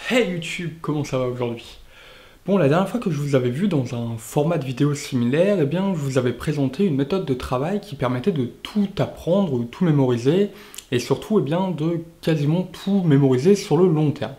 Hey YouTube, comment ça va aujourd'hui? Bon, la dernière fois que je vous avais vu dans un format de vidéo similaire, eh bien, je vous avais présenté une méthode de travail qui permettait de tout apprendre, ou tout mémoriser, et surtout, eh bien, de quasiment tout mémoriser sur le long terme.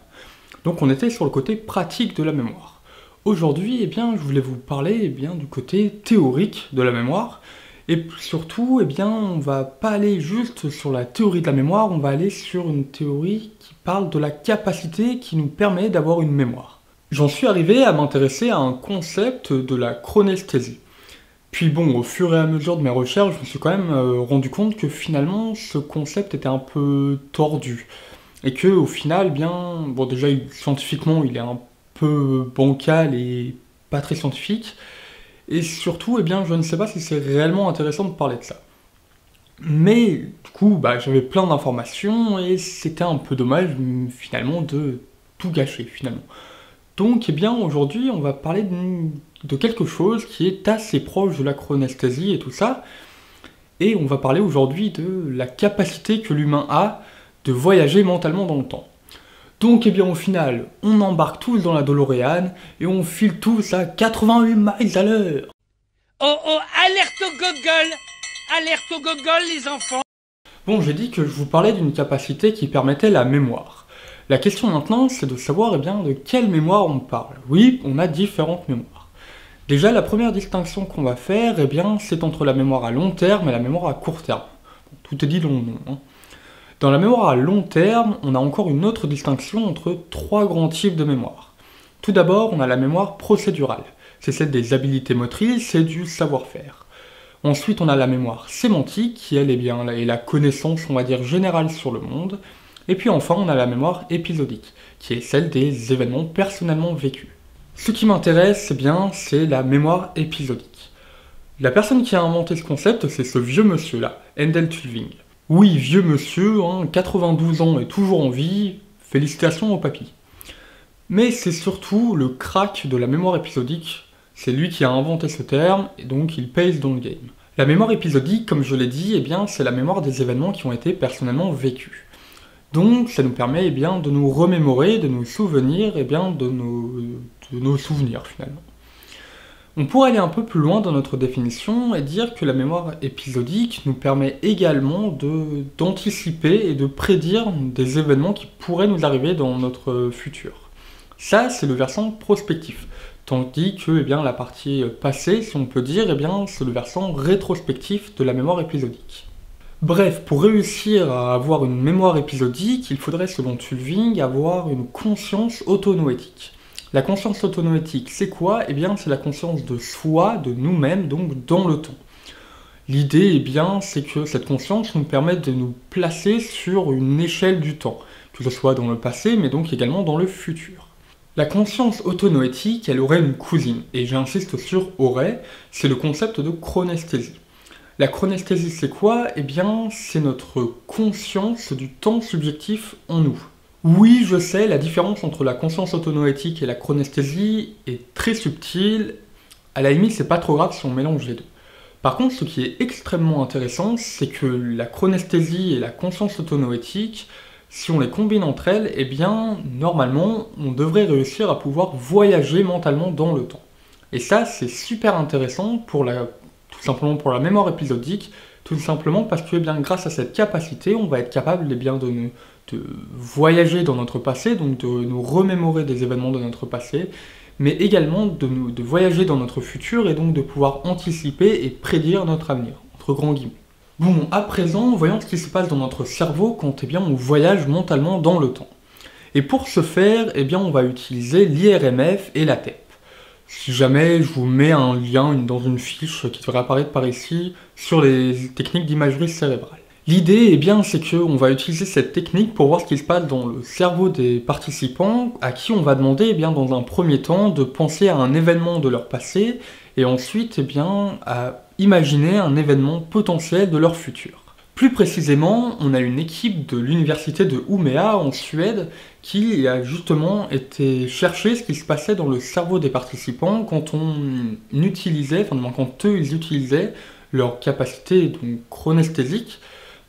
Donc on était sur le côté pratique de la mémoire. Aujourd'hui, eh bien, je voulais vous parler eh bien, du côté théorique de la mémoire, et surtout, eh bien, on va pas aller juste sur la théorie de la mémoire, on va aller sur une théorie qui parle de la capacité qui nous permet d'avoir une mémoire. J'en suis arrivé à m'intéresser à un concept de la chronesthésie. Puis bon, au fur et à mesure de mes recherches, je me suis quand même rendu compte que finalement, ce concept était un peu tordu. Et que au final, bien, bon déjà scientifiquement, il est un peu bancal et pas très scientifique. Et surtout, eh bien, je ne sais pas si c'est réellement intéressant de parler de ça. Mais du coup, j'avais plein d'informations et c'était un peu dommage finalement de tout gâcher finalement. Donc, eh bien, aujourd'hui, on va parler de quelque chose qui est assez proche de la chronesthésie et tout ça. Et on va parler aujourd'hui de la capacité que l'humain a de voyager mentalement dans le temps. Donc, eh bien, au final, on embarque tous dans la DeLorean et on file tous à 88 miles à l'heure. Oh oh, alerte au gogol! Alerte au gogol, les enfants! Bon, j'ai dit que je vous parlais d'une capacité qui permettait la mémoire. La question maintenant, c'est de savoir eh bien, de quelle mémoire on parle. Oui, on a différentes mémoires. Déjà, la première distinction qu'on va faire, eh bien, c'est entre la mémoire à long terme et la mémoire à court terme. Tout est dit dans le nom. Hein. Dans la mémoire à long terme, on a encore une autre distinction entre trois grands types de mémoire. Tout d'abord, on a la mémoire procédurale. C'est celle des habiletés motrices et du savoir-faire. Ensuite, on a la mémoire sémantique, qui elle est la connaissance, on va dire, générale sur le monde. Et puis enfin, on a la mémoire épisodique, qui est celle des événements personnellement vécus. Ce qui m'intéresse, eh bien, c'est la mémoire épisodique. La personne qui a inventé ce concept, c'est ce vieux monsieur-là, Handel Tulving. Oui, vieux monsieur, 92 ans et toujours en vie, félicitations au papy. Mais c'est surtout le crack de la mémoire épisodique, c'est lui qui a inventé ce terme, et donc il pèse dans le game. La mémoire épisodique, comme je l'ai dit, eh bien, c'est la mémoire des événements qui ont été personnellement vécus. Donc ça nous permet eh bien, de nous remémorer, de nous souvenir eh bien, de nos souvenirs finalement. On pourrait aller un peu plus loin dans notre définition et dire que la mémoire épisodique nous permet également d'anticiper et de prédire des événements qui pourraient nous arriver dans notre futur. Ça, c'est le versant prospectif, tandis que eh bien, la partie passée, si on peut dire, eh bien, c'est le versant rétrospectif de la mémoire épisodique. Bref, pour réussir à avoir une mémoire épisodique, il faudrait, selon Tulving, avoir une conscience autonoétique. La conscience autonoétique, c'est quoi? Eh bien, c'est la conscience de soi, de nous-mêmes, donc dans le temps. L'idée, eh bien, c'est que cette conscience nous permet de nous placer sur une échelle du temps, que ce soit dans le passé, mais donc également dans le futur. La conscience autonoétique, elle aurait une cousine, et j'insiste sur aurait, c'est le concept de chronesthésie. La chronesthésie, c'est quoi? Eh bien, c'est notre conscience du temps subjectif en nous. Oui, je sais, la différence entre la conscience autonoétique et la chronesthésie est très subtile. À la limite, c'est pas trop grave si on mélange les deux. Par contre, ce qui est extrêmement intéressant, c'est que la chronesthésie et la conscience autonoétique, si on les combine entre elles, eh bien, normalement, on devrait réussir à pouvoir voyager mentalement dans le temps. Et ça, c'est super intéressant tout simplement pour la mémoire épisodique, tout simplement parce que, eh bien, grâce à cette capacité, on va être capable eh bien, de voyager dans notre passé, donc de nous remémorer des événements de notre passé, mais également de voyager dans notre futur et donc de pouvoir anticiper et prédire notre avenir, entre grands guillemets. Bon, à présent, voyons ce qui se passe dans notre cerveau quand eh bien, on voyage mentalement dans le temps. Et pour ce faire, eh bien, on va utiliser l'IRMF et la TEP. Si jamais je vous mets un lien dans une fiche qui devrait apparaître par ici sur les techniques d'imagerie cérébrale. L'idée, eh bien, c'est qu'on va utiliser cette technique pour voir ce qui se passe dans le cerveau des participants, à qui on va demander, eh bien, dans un premier temps, de penser à un événement de leur passé, et ensuite, eh bien, à imaginer un événement potentiel de leur futur. Plus précisément, on a une équipe de l'université de Umeå en Suède qui a justement été chercher ce qui se passait dans le cerveau des participants quand ils utilisaient leur capacité donc chronesthésique.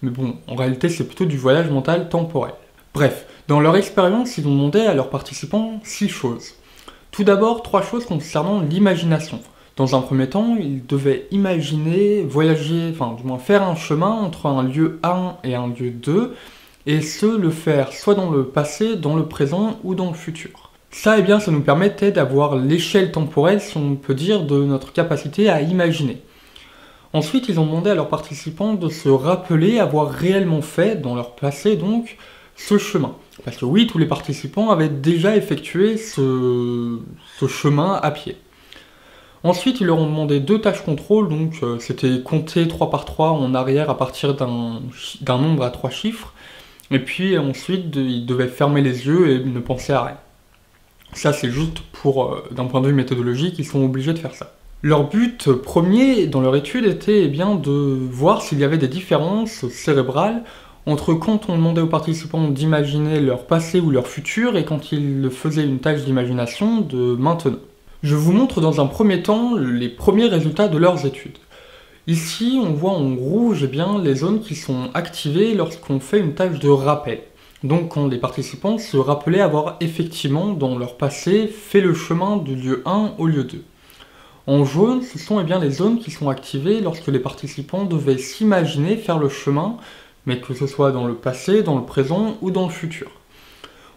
Mais bon, en réalité, c'est plutôt du voyage mental temporel. Bref, Dans leur expérience, ils ont demandé à leurs participants 6 choses. Tout d'abord, 3 choses concernant l'imagination. Dans un premier temps, ils devaient imaginer, voyager, enfin du moins faire un chemin entre un lieu 1 et un lieu 2, et le faire soit dans le passé, dans le présent ou dans le futur. Ça, ça nous permettait d'avoir l'échelle temporelle, si on peut dire, de notre capacité à imaginer. Ensuite, ils ont demandé à leurs participants de se rappeler avoir réellement fait, dans leur passé donc, ce chemin. Parce que oui, tous les participants avaient déjà effectué ce chemin à pied. Ensuite, ils leur ont demandé 2 tâches contrôle, donc c'était compter 3 par 3 en arrière à partir d'un nombre à 3 chiffres. Et puis ensuite, ils devaient fermer les yeux et ne penser à rien. Ça, c'est juste pour, d'un point de vue méthodologique, ils sont obligés de faire ça. Leur but premier dans leur étude était de voir s'il y avait des différences cérébrales entre quand on demandait aux participants d'imaginer leur passé ou leur futur et quand ils faisaient une tâche d'imagination de maintenant. Je vous montre dans un premier temps les premiers résultats de leurs études. Ici, on voit en rouge les zones qui sont activées lorsqu'on fait une tâche de rappel. Donc quand les participants se rappelaient avoir effectivement, dans leur passé, fait le chemin du lieu 1 au lieu 2. En jaune, ce sont les zones qui sont activées lorsque les participants devaient s'imaginer faire le chemin, mais que ce soit dans le passé, dans le présent ou dans le futur.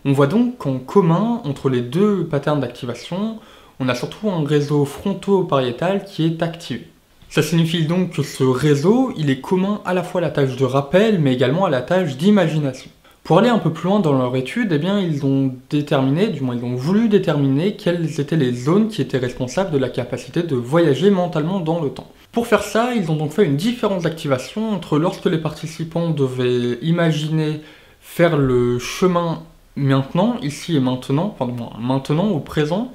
On voit donc qu'en commun, entre les 2 patterns d'activation, on a surtout un réseau fronto-pariétal qui est activé. Ça signifie donc que ce réseau, il est commun à la fois à la tâche de rappel, mais également à la tâche d'imagination. Pour aller un peu plus loin dans leur étude, ils ont déterminé, du moins ils ont voulu déterminer quelles étaient les zones qui étaient responsables de la capacité de voyager mentalement dans le temps. Pour faire ça, ils ont donc fait une différence d'activation entre lorsque les participants devaient imaginer faire le chemin maintenant, ici et maintenant, enfin du moins maintenant au présent,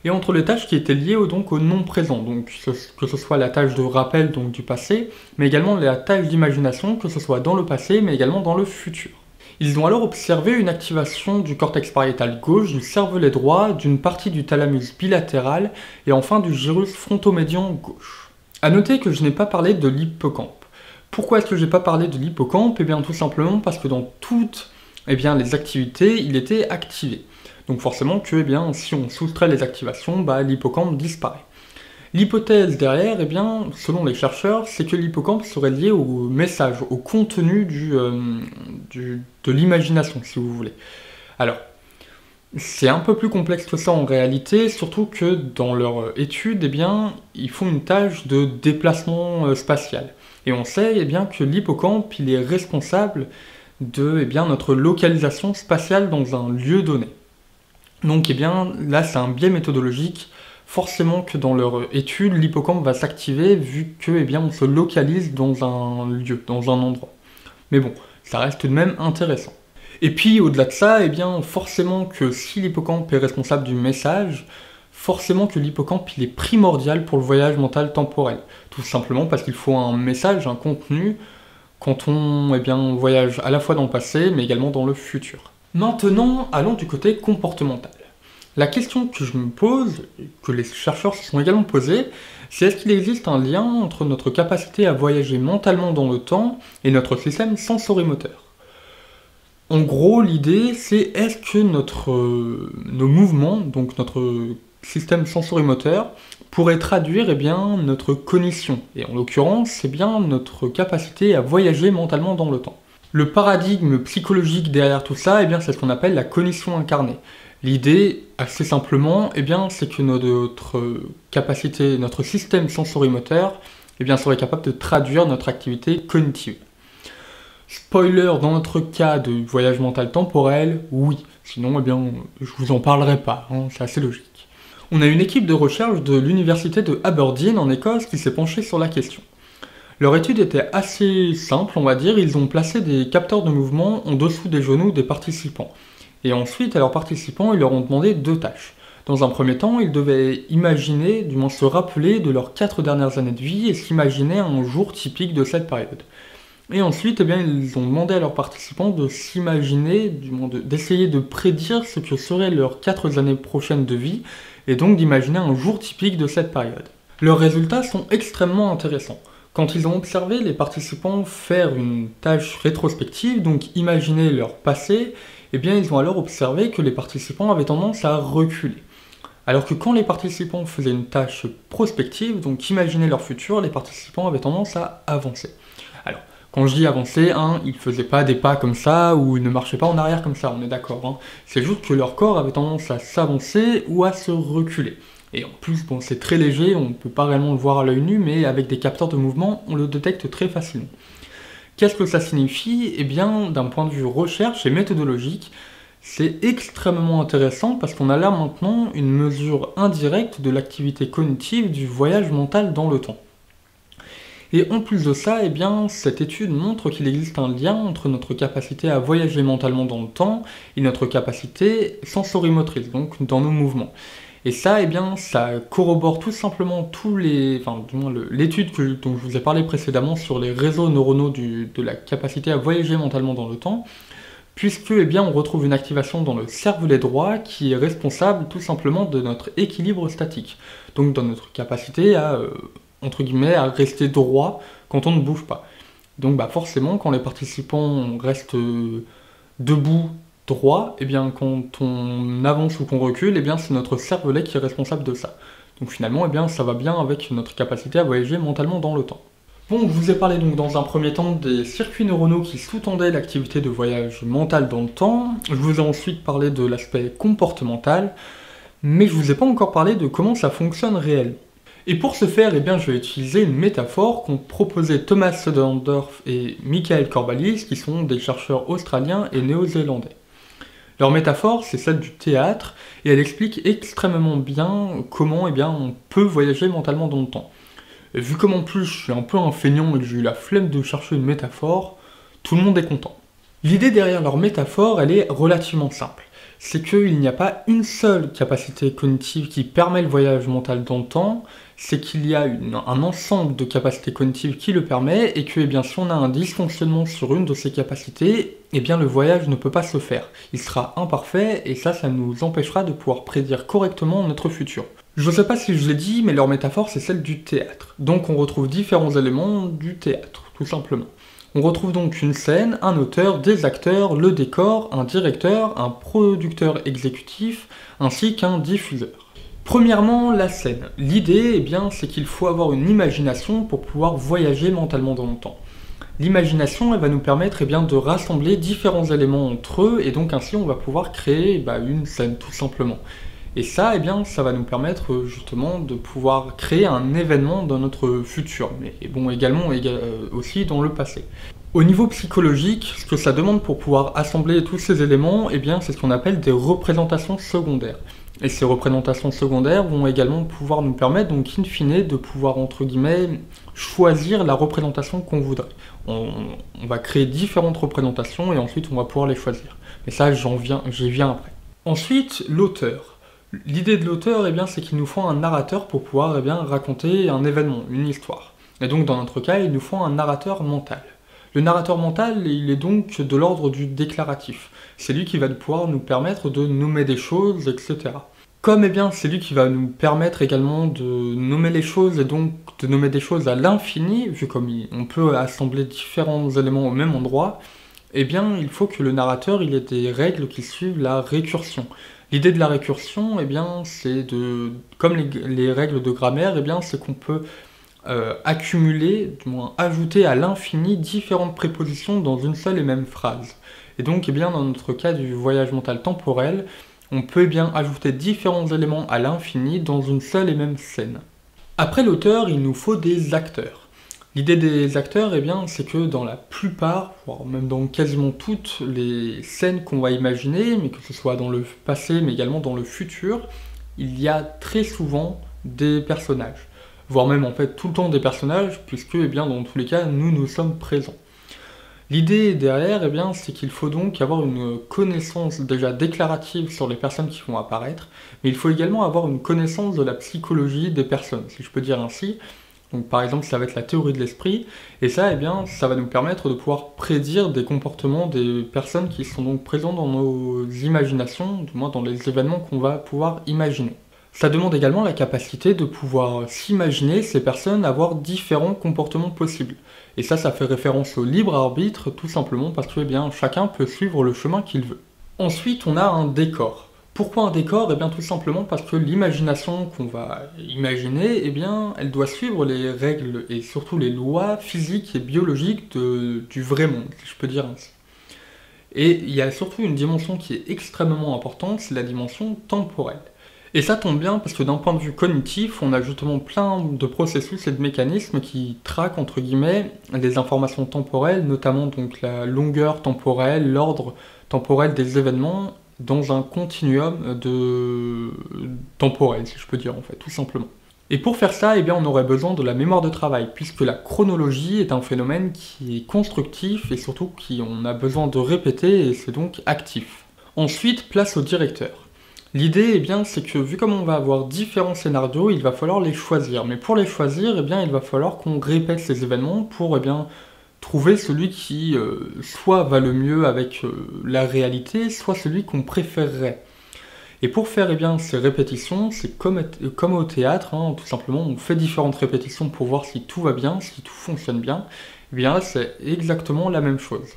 et entre les tâches qui étaient liées au non présent, donc que ce soit la tâche de rappel donc du passé, mais également la tâche d'imagination, que ce soit dans le passé, mais également dans le futur. Ils ont alors observé une activation du cortex pariétal gauche, du cervelet droit, d'une partie du thalamus bilatéral et enfin du gyrus frontomédian gauche. A noter que je n'ai pas parlé de l'hippocampe. Pourquoi est-ce que je n'ai pas parlé de l'hippocampe ? Tout simplement parce que dans toutes les activités, il était activé. Donc forcément que si on soustrait les activations, l'hippocampe disparaît. L'hypothèse derrière, selon les chercheurs, c'est que l'hippocampe serait lié au message, au contenu de l'imagination, si vous voulez. Alors, c'est un peu plus complexe que ça en réalité, surtout que dans leur étude, ils font une tâche de déplacement spatial. Et on sait que l'hippocampe, il est responsable de notre localisation spatiale dans un lieu donné. Donc là, c'est un biais méthodologique. Forcément que dans leur étude, l'hippocampe va s'activer vu que on se localise dans un lieu, dans un endroit. Mais bon, ça reste tout de même intéressant. Et puis au-delà de ça, forcément que si l'hippocampe est responsable du message, forcément que l'hippocampe il est primordial pour le voyage mental temporel. Tout simplement parce qu'il faut un message, un contenu, quand on voyage à la fois dans le passé, mais également dans le futur. Maintenant, allons du côté comportemental. La question que je me pose, que les chercheurs se sont également posées, c'est est-ce qu'il existe un lien entre notre capacité à voyager mentalement dans le temps et notre système sensorimoteur ? En gros, l'idée, c'est est-ce que nos mouvements, donc notre système sensorimoteur, pourrait traduire notre cognition. Et en l'occurrence, c'est bien notre capacité à voyager mentalement dans le temps. Le paradigme psychologique derrière tout ça, c'est ce qu'on appelle la cognition incarnée. L'idée, assez simplement, c'est que notre capacité, notre système sensorimoteur, serait capable de traduire notre activité cognitive. Spoiler, dans notre cas de voyage mental temporel, oui. Sinon, je vous en parlerai pas, c'est assez logique. On a une équipe de recherche de l'université de Aberdeen en Écosse qui s'est penchée sur la question. Leur étude était assez simple, on va dire. Ils ont placé des capteurs de mouvement en dessous des genoux des participants. Et ensuite, à leurs participants, ils leur ont demandé 2 tâches. Dans un premier temps, ils devaient imaginer, du moins se rappeler de leurs 4 dernières années de vie et s'imaginer un jour typique de cette période. Et ensuite, ils ont demandé à leurs participants de s'imaginer, du moins d'essayer de prédire ce que seraient leurs 4 années prochaines de vie, et donc d'imaginer un jour typique de cette période. Leurs résultats sont extrêmement intéressants. Quand ils ont observé les participants faire une tâche rétrospective, donc imaginer leur passé, eh bien ils ont alors observé que les participants avaient tendance à reculer. Alors que quand les participants faisaient une tâche prospective, donc imaginer leur futur, les participants avaient tendance à avancer. Alors, quand je dis avancer, ils ne faisaient pas des pas comme ça, ou ils ne marchaient pas en arrière comme ça, on est d'accord. C'est juste que leur corps avait tendance à s'avancer ou à se reculer. Et en plus, c'est très léger, on ne peut pas réellement le voir à l'œil nu, mais avec des capteurs de mouvement, on le détecte très facilement. Qu'est-ce que ça signifie? Eh bien, d'un point de vue recherche et méthodologique, c'est extrêmement intéressant parce qu'on a là maintenant une mesure indirecte de l'activité cognitive du voyage mental dans le temps. Et en plus de ça, eh bien, cette étude montre qu'il existe un lien entre notre capacité à voyager mentalement dans le temps et notre capacité sensorimotrice, donc dans nos mouvements. Et ça, eh bien, ça corrobore tout simplement l'étude dont je vous ai parlé précédemment sur les réseaux neuronaux de la capacité à voyager mentalement dans le temps, puisque eh bien, on retrouve une activation dans le cervelet droit qui est responsable tout simplement de notre équilibre statique, donc dans notre capacité à, entre guillemets, à rester droit quand on ne bouge pas. Donc forcément, quand les participants restent debout, droit, eh bien, quand on avance ou qu'on recule, eh bien, c'est notre cervelet qui est responsable de ça. Donc finalement, eh bien, ça va bien avec notre capacité à voyager mentalement dans le temps. Bon, je vous ai parlé donc dans un premier temps des circuits neuronaux qui sous-tendaient l'activité de voyage mental dans le temps. Je vous ai ensuite parlé de l'aspect comportemental, mais je vous ai pas encore parlé de comment ça fonctionne réellement. Et pour ce faire, eh bien, je vais utiliser une métaphore qu'ont proposé Thomas Söderndorf et Michael Corballis, qui sont des chercheurs australiens et néo-zélandais. Leur métaphore, c'est celle du théâtre, et elle explique extrêmement bien comment on peut voyager mentalement dans le temps. Et vu comme en plus je suis un peu un feignant et que j'ai eu la flemme de chercher une métaphore, tout le monde est content. L'idée derrière leur métaphore, elle est relativement simple. C'est qu'il n'y a pas une seule capacité cognitive qui permet le voyage mental dans le temps, c'est qu'il y a un ensemble de capacités cognitives qui le permet, et que si on a un dysfonctionnement sur une de ces capacités, le voyage ne peut pas se faire. Il sera imparfait, et ça nous empêchera de pouvoir prédire correctement notre futur. Je ne sais pas si je l'ai dit, mais leur métaphore c'est celle du théâtre. Donc on retrouve différents éléments du théâtre, tout simplement. On retrouve donc une scène, un auteur, des acteurs, le décor, un directeur, un producteur exécutif, ainsi qu'un diffuseur. Premièrement, la scène. L'idée, c'est qu'il faut avoir une imagination pour pouvoir voyager mentalement dans le temps. L'imagination, elle va nous permettre de rassembler différents éléments entre eux, et donc ainsi on va pouvoir créer une scène, tout simplement. Et ça, ça va nous permettre justement de pouvoir créer un événement dans notre futur, mais également aussi dans le passé. Au niveau psychologique, ce que ça demande pour pouvoir assembler tous ces éléments, c'est ce qu'on appelle des représentations secondaires. Et ces représentations secondaires vont également pouvoir nous permettre, donc in fine, de pouvoir, entre guillemets, choisir la représentation qu'on voudrait. On va créer différentes représentations et ensuite on va pouvoir les choisir. Mais ça, j'y viens après. Ensuite, l'auteur. L'idée de l'auteur, c'est qu'il nous faut un narrateur pour pouvoir raconter un événement, une histoire. Et donc dans notre cas, il nous faut un narrateur mental. Le narrateur mental, il est donc de l'ordre du déclaratif. C'est lui qui va pouvoir nous permettre de nommer des choses, etc. Comme c'est lui qui va nous permettre également de nommer les choses et donc de nommer des choses à l'infini, vu comme on peut assembler différents éléments au même endroit, il faut que le narrateur il ait des règles qui suivent la récursion. L'idée de la récursion, c'est comme les règles de grammaire, c'est qu'on peut accumuler, du moins ajouter à l'infini différentes prépositions dans une seule et même phrase. Et donc, dans notre cas du voyage mental temporel, on peut ajouter différents éléments à l'infini dans une seule et même scène. Après l'auteur, il nous faut des acteurs. L'idée des acteurs, c'est que dans la plupart, voire même dans quasiment toutes les scènes qu'on va imaginer, mais que ce soit dans le passé, mais également dans le futur, il y a très souvent des personnages. Voire même en fait tout le temps des personnages, puisque dans tous les cas, nous sommes présents. L'idée derrière, c'est qu'il faut donc avoir une connaissance déjà déclarative sur les personnes qui vont apparaître, mais il faut également avoir une connaissance de la psychologie des personnes, si je peux dire ainsi. Donc par exemple, ça va être la théorie de l'esprit, et ça, ça va nous permettre de pouvoir prédire des comportements des personnes qui sont donc présentes dans nos imaginations, du moins dans les événements qu'on va pouvoir imaginer. Ça demande également la capacité de pouvoir s'imaginer ces personnes avoir différents comportements possibles. Et ça fait référence au libre arbitre, tout simplement parce que chacun peut suivre le chemin qu'il veut. Ensuite, on a un décor. Pourquoi un décor? Tout simplement parce que l'imagination qu'on va imaginer, elle doit suivre les règles et surtout les lois physiques et biologiques du vrai monde, si je peux dire ainsi. Et il y a surtout une dimension qui est extrêmement importante, c'est la dimension temporelle. Et ça tombe bien parce que d'un point de vue cognitif, on a justement plein de processus et de mécanismes qui traquent entre guillemets les informations temporelles, notamment donc la longueur temporelle, l'ordre temporel des événements dans un continuum temporel, si je peux dire en fait, tout simplement. Et pour faire ça, on aurait besoin de la mémoire de travail, puisque la chronologie est un phénomène qui est constructif et surtout on a besoin de répéter et c'est donc actif. Ensuite, place au directeur. L'idée, c'est que vu comme on va avoir différents scénarios, il va falloir les choisir. Mais pour les choisir, il va falloir qu'on répète ces événements pour trouver celui qui soit va le mieux avec la réalité, soit celui qu'on préférerait. Et pour faire ces répétitions, c'est comme au théâtre, tout simplement, on fait différentes répétitions pour voir si tout va bien, si tout fonctionne bien. Là, c'est exactement la même chose.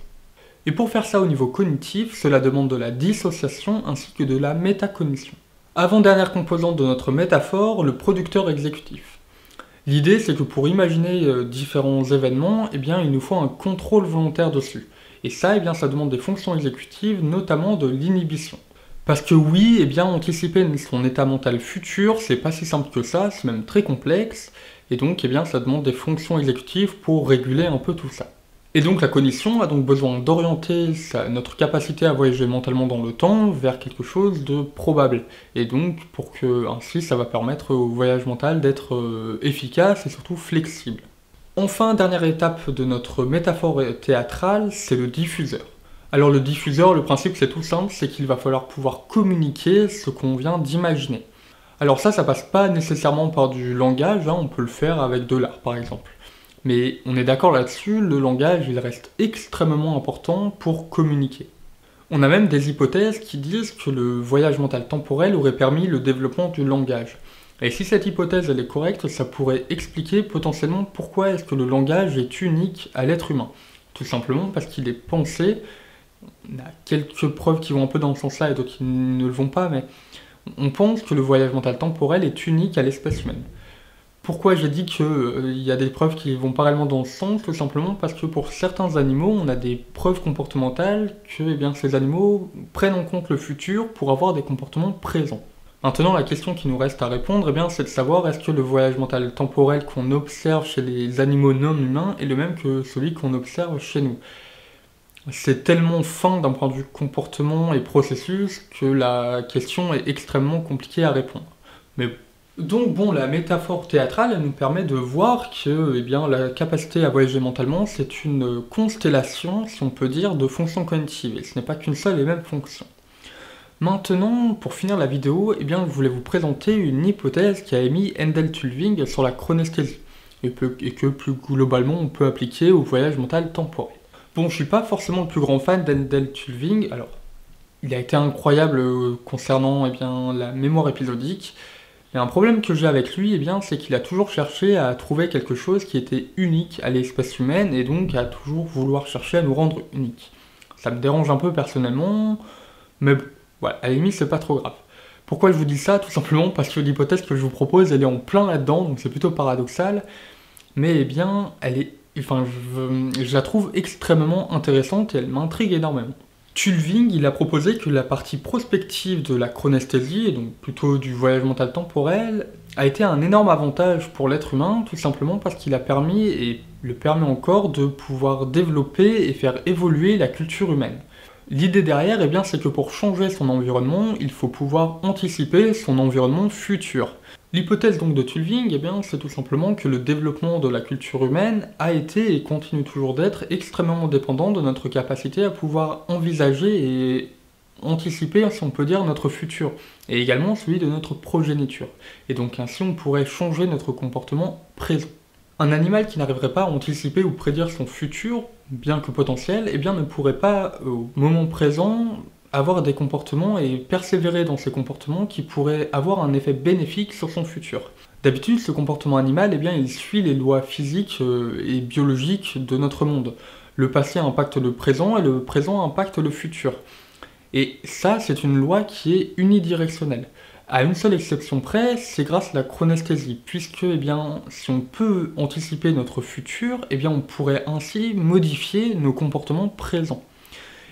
Et pour faire ça au niveau cognitif, cela demande de la dissociation ainsi que de la métacognition. Avant-dernière composante de notre métaphore, le producteur exécutif. L'idée, c'est que pour imaginer différents événements, il nous faut un contrôle volontaire dessus. Et ça, ça demande des fonctions exécutives, notamment de l'inhibition. Parce que oui, anticiper son état mental futur, c'est pas si simple que ça, c'est même très complexe, et donc ça demande des fonctions exécutives pour réguler un peu tout ça. Et donc la cognition a donc besoin d'orienter notre capacité à voyager mentalement dans le temps vers quelque chose de probable. Et donc pour que ainsi ça va permettre au voyage mental d'être efficace et surtout flexible. Enfin, dernière étape de notre métaphore théâtrale, c'est le diffuseur. Alors le diffuseur, le principe c'est tout simple, c'est qu'il va falloir pouvoir communiquer ce qu'on vient d'imaginer. Alors ça passe pas nécessairement par du langage, on peut le faire avec de l'art par exemple. Mais on est d'accord là-dessus, le langage il reste extrêmement important pour communiquer. On a même des hypothèses qui disent que le voyage mental temporel aurait permis le développement du langage. Et si cette hypothèse elle est correcte, ça pourrait expliquer potentiellement pourquoi est-ce que le langage est unique à l'être humain. Tout simplement parce qu'il est pensé, on a quelques preuves qui vont un peu dans ce sens-là et d'autres qui ne le vont pas, mais on pense que le voyage mental temporel est unique à l'espèce humaine. Pourquoi j'ai dit qu'il y a des preuves qui vont pas réellement dans ce sens? Tout simplement parce que pour certains animaux, on a des preuves comportementales que ces animaux prennent en compte le futur pour avoir des comportements présents. Maintenant, la question qui nous reste à répondre, c'est de savoir est-ce que le voyage mental temporel qu'on observe chez les animaux non humains est le même que celui qu'on observe chez nous. C'est tellement fin d'un point de vue comportement et processus que la question est extrêmement compliquée à répondre. Mais donc la métaphore théâtrale elle nous permet de voir que la capacité à voyager mentalement, c'est une constellation, si on peut dire, de fonctions cognitives, et ce n'est pas qu'une seule et même fonction. Maintenant, pour finir la vidéo, je voulais vous présenter une hypothèse qu'a émis Handel Tulving sur la chronesthésie, et que plus globalement on peut appliquer au voyage mental temporel. Bon, je suis pas forcément le plus grand fan d'Handel Tulving, alors il a été incroyable concernant la mémoire épisodique. Et un problème que j'ai avec lui, c'est qu'il a toujours cherché à trouver quelque chose qui était unique à l'espèce humaine, et donc à toujours vouloir chercher à nous rendre uniques. Ça me dérange un peu personnellement, mais voilà, à la limite c'est pas trop grave. Pourquoi je vous dis ça? Tout simplement parce que l'hypothèse que je vous propose, elle est en plein là-dedans, donc c'est plutôt paradoxal, mais elle est, je la trouve extrêmement intéressante et elle m'intrigue énormément. Tulving, il a proposé que la partie prospective de la chronesthésie, et donc plutôt du voyage mental temporel, a été un énorme avantage pour l'être humain, tout simplement parce qu'il a permis, et le permet encore, de pouvoir développer et faire évoluer la culture humaine. L'idée derrière, c'est que pour changer son environnement, il faut pouvoir anticiper son environnement futur. L'hypothèse donc de Tulving, c'est tout simplement que le développement de la culture humaine a été et continue toujours d'être extrêmement dépendant de notre capacité à pouvoir envisager et anticiper, si on peut dire, notre futur, et également celui de notre progéniture. Et donc ainsi on pourrait changer notre comportement présent. Un animal qui n'arriverait pas à anticiper ou prédire son futur, bien que potentiel, ne pourrait pas, au moment présent, avoir des comportements et persévérer dans ces comportements qui pourraient avoir un effet bénéfique sur son futur. D'habitude, ce comportement animal, eh bien, il suit les lois physiques et biologiques de notre monde. Le passé impacte le présent et le présent impacte le futur. Et ça, c'est une loi qui est unidirectionnelle. À une seule exception près, c'est grâce à la chronesthésie, puisque eh bien, si on peut anticiper notre futur, eh bien, on pourrait ainsi modifier nos comportements présents.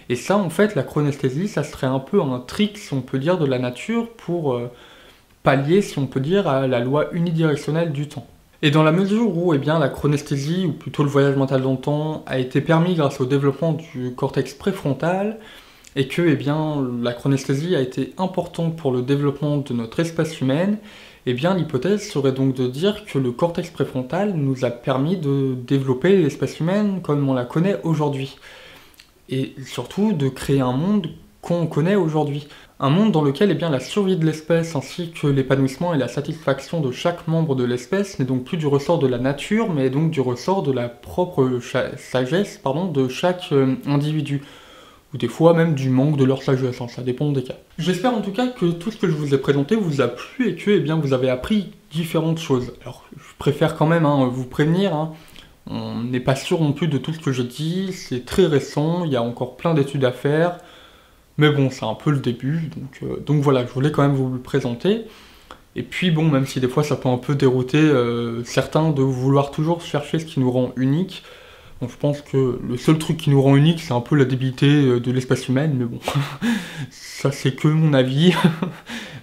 Et ça, en fait, la chronesthésie, ça serait un peu un trick, si on peut dire, de la nature pour pallier, si on peut dire, à la loi unidirectionnelle du temps. Et dans la mesure où eh bien, la chronesthésie, ou plutôt le voyage mental dans le temps, a été permis grâce au développement du cortex préfrontal, et que eh bien, la chronesthésie a été importante pour le développement de notre espèce humaine, eh bien, l'hypothèse serait donc de dire que le cortex préfrontal nous a permis de développer l'espèce humaine comme on la connaît aujourd'hui. Et surtout de créer un monde qu'on connaît aujourd'hui. Un monde dans lequel eh bien, la survie de l'espèce ainsi que l'épanouissement et la satisfaction de chaque membre de l'espèce n'est donc plus du ressort de la nature, mais donc du ressort de la propre sagesse de chaque individu. Ou des fois même du manque de leur sagesse, ça dépend des cas. J'espère en tout cas que tout ce que je vous ai présenté vous a plu et que eh bien, vous avez appris différentes choses. Alors je préfère quand même vous prévenir, on n'est pas sûr non plus de tout ce que j'ai dit, c'est très récent, il y a encore plein d'études à faire, mais bon, c'est un peu le début, donc voilà, je voulais quand même vous le présenter. Et puis bon, même si des fois ça peut un peu dérouter certains de vouloir toujours chercher ce qui nous rend unique, bon, je pense que le seul truc qui nous rend unique, c'est un peu la débilité de l'espèce humaine, mais bon, ça c'est que mon avis,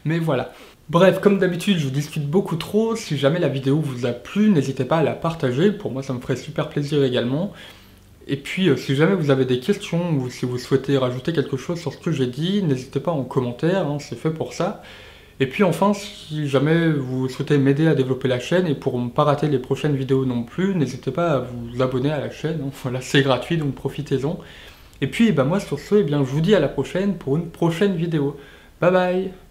mais voilà. Bref, comme d'habitude, je discute beaucoup trop. Si jamais la vidéo vous a plu, n'hésitez pas à la partager. Pour moi, ça me ferait super plaisir également. Et puis, si jamais vous avez des questions ou si vous souhaitez rajouter quelque chose sur ce que j'ai dit, n'hésitez pas en commentaire, c'est fait pour ça. Et puis enfin, si jamais vous souhaitez m'aider à développer la chaîne et pour ne pas rater les prochaines vidéos non plus, n'hésitez pas à vous abonner à la chaîne. Voilà, c'est gratuit, donc profitez-en. Et puis, moi, sur ce, je vous dis à la prochaine pour une prochaine vidéo. Bye bye!